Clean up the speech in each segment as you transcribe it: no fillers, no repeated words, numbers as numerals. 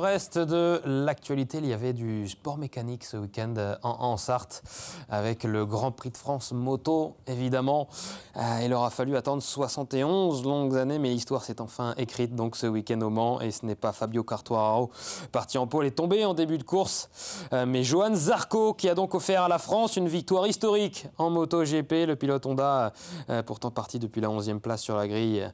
reste de l'actualité, il y avait du sport mécanique ce week-end en Sarthe avec le Grand Prix de France moto, évidemment. Il aura fallu attendre 71 longues années, mais l'histoire s'est enfin écrite donc ce week-end au Mans. Et ce n'est pas Fabio Quartararo, parti en pôle et tombé en début de course, mais Johann Zarco qui a donc offert à la France une victoire historique en MotoGP. Le pilote Honda, pourtant parti depuis la 11e place sur la grille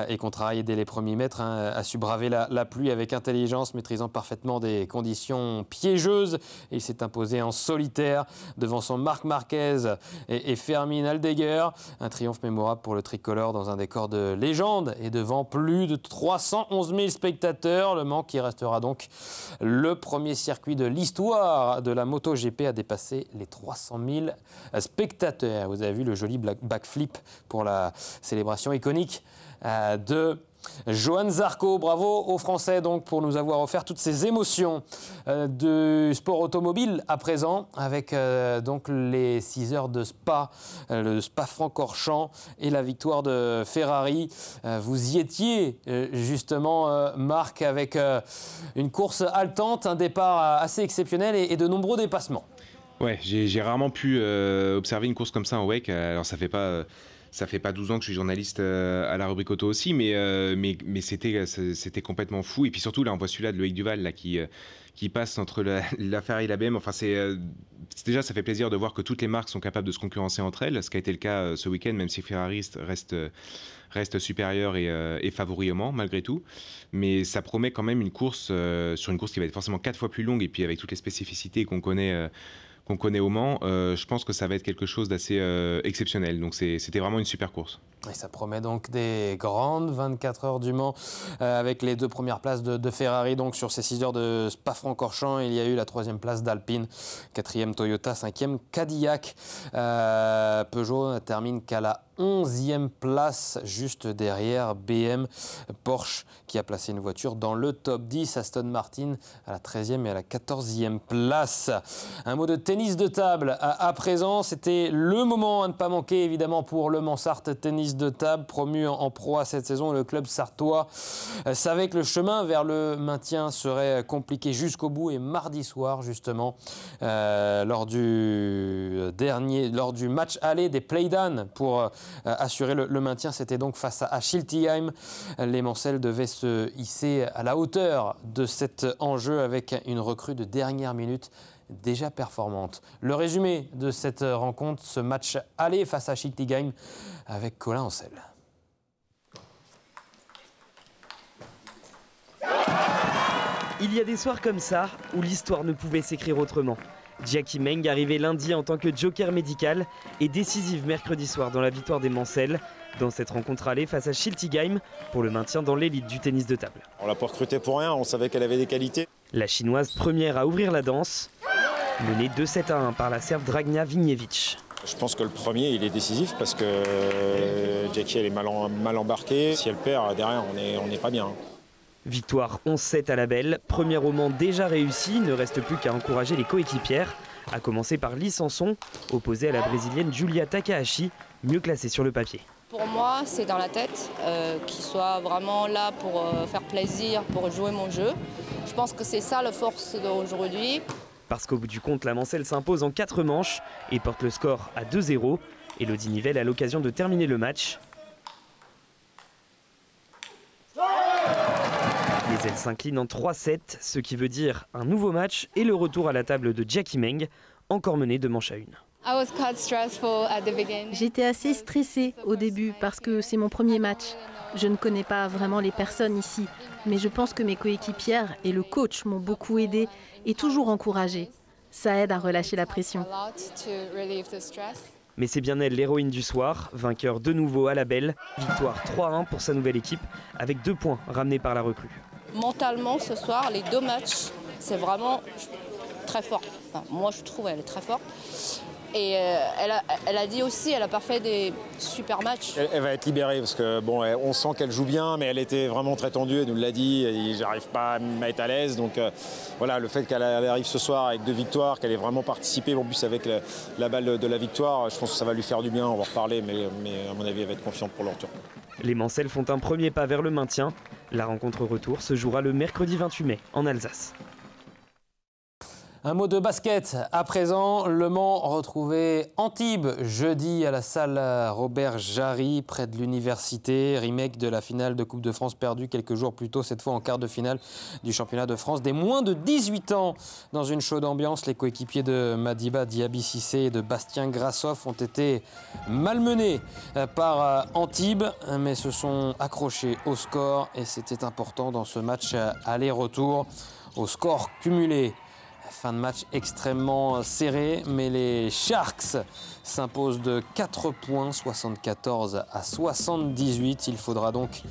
et contrarié dès les premiers mètres, a su braver la pluie avec intelligence, maîtrisant parfaitement des conditions piégeuses. Et il s'est imposé en solitaire devant son Marc Marquez et Fermín Aldeguer. Un triomphe mémorable pour le tricolore dans un décor de légende et devant plus de 311 000 spectateurs. Le Mans qui restera donc le premier circuit de l'histoire de la MotoGP à dépasser les 300 000 spectateurs. Vous avez vu le joli backflip pour la célébration iconique de Johann Zarco. Bravo aux Français donc pour nous avoir offert toutes ces émotions du sport automobile à présent avec donc les 6 heures de Spa, le Spa-Francorchamps et la victoire de Ferrari. Vous y étiez justement Marc, avec une course haletante, un départ assez exceptionnel et de nombreux dépassements. Ouais, j'ai rarement pu observer une course comme ça en WEC. Alors ça fait pas 12 ans que je suis journaliste à la rubrique auto aussi, mais c'était complètement fou. Et puis surtout, là, on voit celui-là de Loïc Duval là, qui passe entre la Ferrari et la BM. Enfin, déjà, ça fait plaisir de voir que toutes les marques sont capables de se concurrencer entre elles, ce qui a été le cas ce week-end, même si Ferrari reste supérieur et favori au Mans, malgré tout. Mais ça promet quand même une course, sur une course qui va être forcément 4 fois plus longue, et puis avec toutes les spécificités qu'on connaît au Mans, je pense que ça va être quelque chose d'assez exceptionnel. Donc c'était vraiment une super course. Et ça promet donc des grandes 24 heures du Mans avec les 2 premières places de Ferrari. Donc sur ces 6 heures de Spa-Francorchamps, il y a eu la 3e place d'Alpine, 4e Toyota, 5e Cadillac. Peugeot termine qu'à la 11e place, juste derrière BM. Porsche qui a placé une voiture dans le top 10. Aston Martin à la 13e et à la 14e place. Un mot de tennis de table à présent. C'était le moment à ne pas manquer évidemment pour le Mans Sarthe Tennis de table, promu en Pro A cette saison. Le club sartois savait que le chemin vers le maintien serait compliqué jusqu'au bout, et mardi soir justement lors du match aller des Playdan pour assurer le maintien, c'était donc face à Schiltigheim. Les Mancelles devaient se hisser à la hauteur de cet enjeu avec une recrue de dernière minute déjà performante. Le résumé de cette rencontre, ce match aller face à Schiltigheim avec Colin Ancel. Il y a des soirs comme ça où l'histoire ne pouvait s'écrire autrement. Jackie Meng, arrivé lundi en tant que joker médical, est décisive mercredi soir dans la victoire des Mancelles, dans cette rencontre allée face à Schiltigheim pour le maintien dans l'élite du tennis de table. On l'a pas recrutée pour rien, on savait qu'elle avait des qualités. La chinoise première à ouvrir la danse, menée 2-7-1 par la Serbe Dragna Vinjević. Je pense que le premier, il est décisif parce que Jackie, elle est mal embarquée. Si elle perd, derrière, on n'est pas bien. Victoire 11-7 à la belle, premier au Mans déjà réussi, ne reste plus qu'à encourager les coéquipières, à commencer par Lee Sanson, opposée à la brésilienne Julia Takahashi, mieux classée sur le papier. Pour moi, c'est dans la tête, qu'il soit vraiment là pour faire plaisir, pour jouer mon jeu. Je pense que c'est ça la force d'aujourd'hui. Parce qu'au bout du compte, la Mancelle s'impose en 4 manches et porte le score à 2-0. Elodie Nivelle a l'occasion de terminer le match. Mais elle s'incline en 3-7, ce qui veut dire un nouveau match et le retour à la table de Jackie Meng, encore menée de manche à 1. J'étais assez stressée au début parce que c'est mon premier match. Je ne connais pas vraiment les personnes ici, mais je pense que mes coéquipières et le coach m'ont beaucoup aidée et toujours encouragée. Ça aide à relâcher la pression. Mais c'est bien elle l'héroïne du soir, vainqueur de nouveau à la belle. Victoire 3-1 pour sa nouvelle équipe, avec 2 points ramenés par la recrue. Mentalement, ce soir, les 2 matchs, c'est vraiment très fort. Enfin, moi, je trouve qu'elle est très forte. Et elle a dit aussi, elle n'a pas fait des super matchs. Elle va être libérée parce que bon, on sent qu'elle joue bien, mais elle était vraiment très tendue. Elle nous l'a dit. J'arrive pas à être à l'aise. Donc voilà, le fait qu'elle arrive ce soir avec 2 victoires, qu'elle ait vraiment participé, en plus avec la balle de la victoire, je pense que ça va lui faire du bien. On va en reparler, mais à mon avis, elle va être confiante pour le retour. Les Mancelles font un premier pas vers le maintien. La rencontre retour se jouera le mercredi 28 mai en Alsace. Un mot de basket à présent. Le Mans retrouvait Antibes jeudi à la salle Robert Jarry près de l'université. Remake de la finale de Coupe de France perdue quelques jours plus tôt, cette fois en quart de finale du championnat de France. Des moins de 18 ans dans une chaude ambiance. Les coéquipiers de Madiba Diaby Cissé et de Bastien Grassoff ont été malmenés par Antibes, mais se sont accrochés au score et c'était important dans ce match aller-retour. Au score cumulé, fin de match extrêmement serré, mais les Sharks s'imposent de 4 points, 74 à 78. Il faudra donc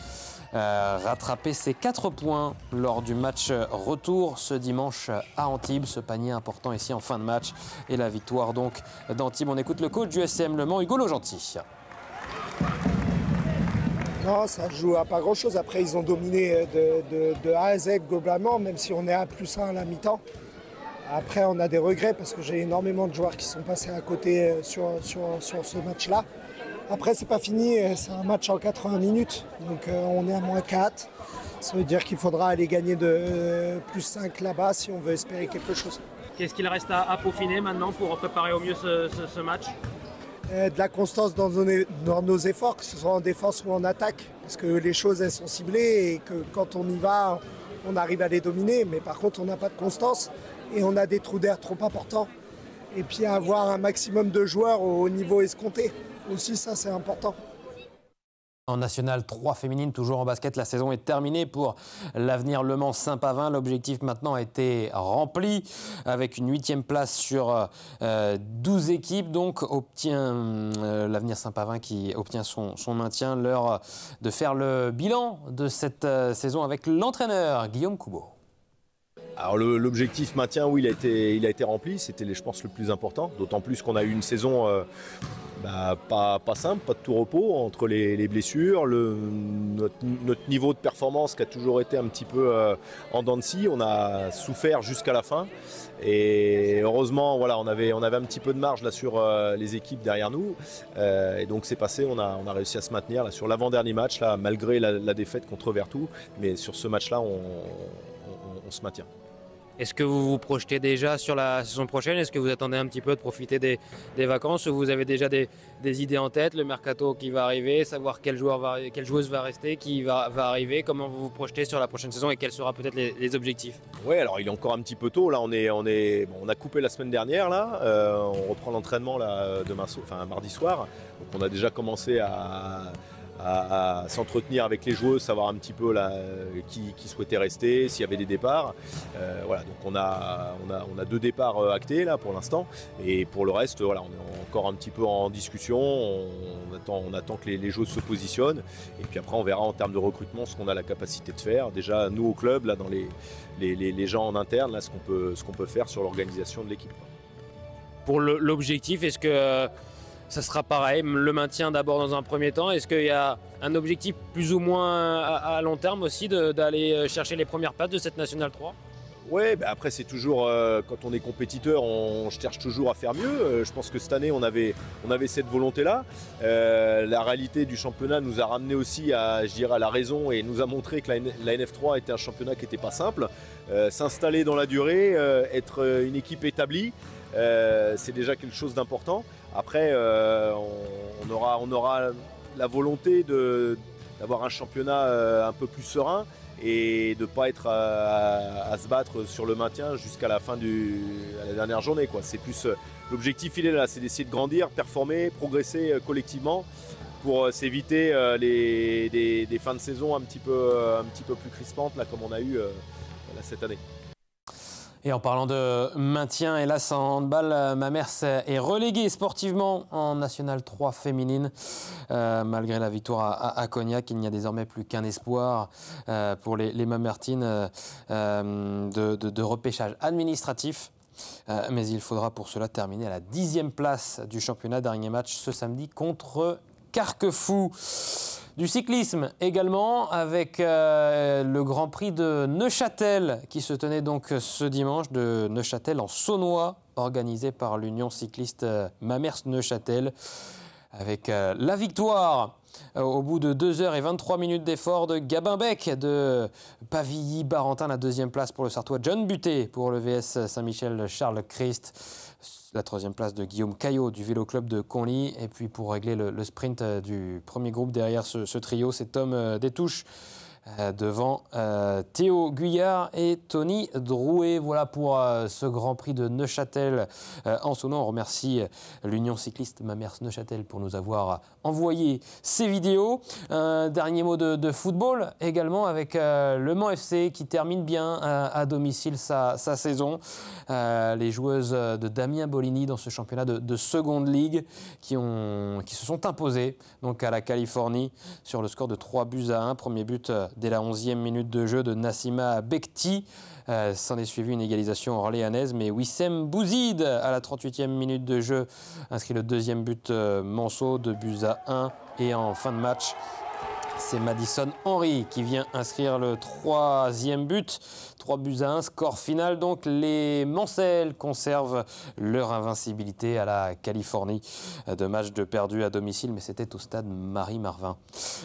rattraper ces 4 points lors du match retour ce dimanche à Antibes. Ce panier important ici en fin de match et la victoire donc d'Antibes. On écoute le coach du SCM Le Mans, Hugo Logenty. Non, ça joue à pas grand-chose. Après, ils ont dominé de A à Z globalement, même si on est à +1 à la mi-temps. Après, on a des regrets parce que j'ai énormément de joueurs qui sont passés à côté sur ce match-là. Après, c'est pas fini, c'est un match en 80 minutes, donc on est à -4. Ça veut dire qu'il faudra aller gagner de +5 là-bas si on veut espérer quelque chose. Qu'est-ce qu'il reste à peaufiner maintenant pour préparer au mieux ce match ? De la constance dans nos efforts, que ce soit en défense ou en attaque, parce que les choses elles sont ciblées et que quand on y va, on arrive à les dominer, mais par contre on n'a pas de constance et on a des trous d'air trop importants. Et puis avoir un maximum de joueurs au niveau escompté, aussi ça c'est important. En National 3 féminine, toujours en basket, la saison est terminée pour l'Avenir Le Mans Saint-Pavin. L'objectif maintenant a été rempli avec une 8e place sur 12 équipes. Donc l'Avenir Saint-Pavin qui obtient son maintien. L'heure de faire le bilan de cette saison avec l'entraîneur Guillaume Coubeau. Alors l'objectif maintien, oui, il a été rempli, c'était je pense le plus important, d'autant plus qu'on a eu une saison pas simple, pas de tout repos entre les blessures, notre niveau de performance qui a toujours été un petit peu en dents de scie, on a souffert jusqu'à la fin et heureusement voilà, on avait un petit peu de marge là sur les équipes derrière nous et donc c'est passé, on a réussi à se maintenir là, sur l'avant-dernier match là, malgré la défaite contre Vertou, mais sur ce match là on se maintient. Est-ce que vous vous projetez déjà sur la saison prochaine? Est-ce que vous attendez un petit peu de profiter des vacances? Ou vous avez déjà des idées en tête, le mercato qui va arriver, savoir quelle joueuse va rester, qui va arriver? Comment vous vous projetez sur la prochaine saison et quels seront peut-être les objectifs? Oui, alors il est encore un petit peu tôt. Là, on a coupé la semaine dernière. Là, on reprend l'entraînement là, mardi soir. Donc on a déjà commencé à s'entretenir avec les joueuses, savoir un petit peu là, qui souhaitait rester, s'il y avait des départs. Voilà, donc on a 2 départs actés là pour l'instant. Et pour le reste, voilà, on est encore un petit peu en discussion. On attend que les joueuses se positionnent. Et puis après, on verra en termes de recrutement ce qu'on a la capacité de faire. Déjà, nous au club, là, dans les gens en interne, là, ce qu'on peut faire sur l'organisation de l'équipe. Pour l'objectif, est-ce que ça sera pareil, le maintien d'abord dans un premier temps? Est-ce qu'il y a un objectif plus ou moins à long terme aussi d'aller chercher les premières places de cette National 3? Oui, après c'est toujours, quand on est compétiteur, on cherche toujours à faire mieux. Je pense que cette année on avait cette volonté-là. La réalité du championnat nous a ramené aussi à la raison et nous a montré que la NF3 était un championnat qui n'était pas simple. S'installer dans la durée, être une équipe établie, c'est déjà quelque chose d'important. Après, on aura la volonté d'avoir un championnat un peu plus serein et de ne pas être à se battre sur le maintien jusqu'à la fin à la dernière journée, quoi. C'est plus l'objectif, il est là, c'est d'essayer de grandir, performer, progresser collectivement pour s'éviter des fins de saison un petit peu plus crispantes là, comme on a eu là, cette année. Et en parlant de maintien, hélas en handball, Mamers est reléguée sportivement en National 3 féminine. Malgré la victoire à Cognac, il n'y a désormais plus qu'un espoir pour les Mamertines de repêchage administratif. Mais il faudra pour cela terminer à la 10e place du championnat. Dernier match ce samedi contre Carquefou. Du cyclisme également avec le Grand Prix de Neuchâtel qui se tenait donc ce dimanche de Neuchâtel en Saunois, organisé par l'Union cycliste Mamers Neuchâtel avec la victoire au bout de 2 heures et 23 minutes d'effort de Gabin Bec de Pavilly-Barentin. La deuxième place pour le Sartois John Buté pour le VS Saint-Michel Charles Christ. La troisième place de Guillaume Caillot du Vélo Club de Conly. Et puis pour régler le sprint du premier groupe derrière ce trio, c'est Tom Détouche devant Théo Guyard et Tony Drouet. Voilà pour ce Grand Prix de Neuchâtel en Saône. On remercie l'Union cycliste Mamers Neuchâtel pour nous avoir envoyé ces vidéos. Un dernier mot de football également avec Le Mans FC qui termine bien à domicile sa saison. Les joueuses de Damien Bolini dans ce championnat de Seconde Ligue qui se sont imposées donc à la Californie sur le score de 3-1. Premier but dès la 11e minute de jeu de Nassima Bekti. S'en est suivi une égalisation orléanaise, mais Wissem Bouzid à la 38e minute de jeu inscrit le deuxième but Manceau, 2-1. Et en fin de match, c'est Madison Henry qui vient inscrire le troisième but. 3-1, score final. Donc les Mancelles conservent leur invincibilité à la Californie. De match de perdu à domicile, mais c'était au stade Marie-Marvin.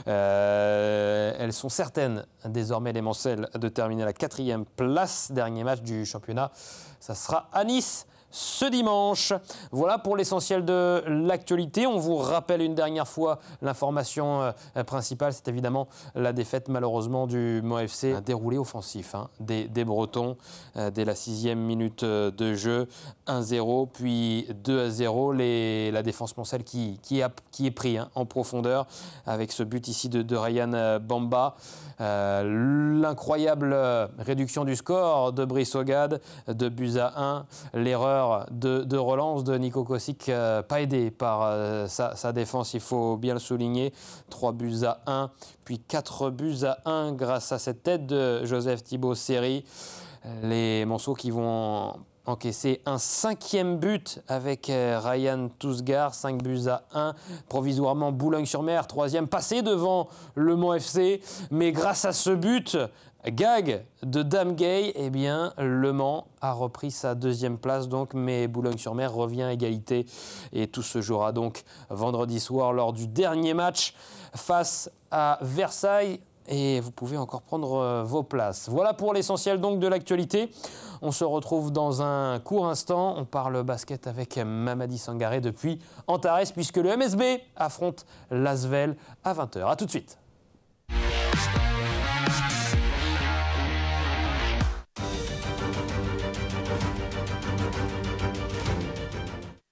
Elles sont certaines désormais, les Mancelles, de terminer à la 4e place. Dernier match du championnat, ça sera à Nice ce dimanche. Voilà pour l'essentiel de l'actualité. On vous rappelle une dernière fois l'information principale, c'est évidemment la défaite malheureusement du Mans FC. Un déroulé offensif des Bretons dès la 6e minute de jeu. 1-0 puis 2-0. La défense mancelle qui est pris en profondeur avec ce but ici de Ryan Bamba. L'incroyable réduction du score de Brice Ogade, 2-1. L'erreur de relance de Nico Kossic, pas aidé par sa défense, il faut bien le souligner. 3-1, puis 4-1 grâce à cette tête de Joseph Thibaut Seri. Les Monceaux qui vont encaisser un 5e but avec Ryan Tousgar, 5-1. Provisoirement, Boulogne-sur-Mer, 3e, passé devant le Mans FC. Mais grâce à ce but, gag de Dame Gay, eh bien, Le Mans a repris sa 2e place, donc, mais Boulogne-sur-Mer revient à égalité. Et tout se jouera donc vendredi soir lors du dernier match face à Versailles. Et vous pouvez encore prendre vos places. Voilà pour l'essentiel donc de l'actualité. On se retrouve dans un court instant. On parle basket avec Mamadi Sangaré depuis Antares, puisque le MSB affronte l'Asvel à 20h. A tout de suite.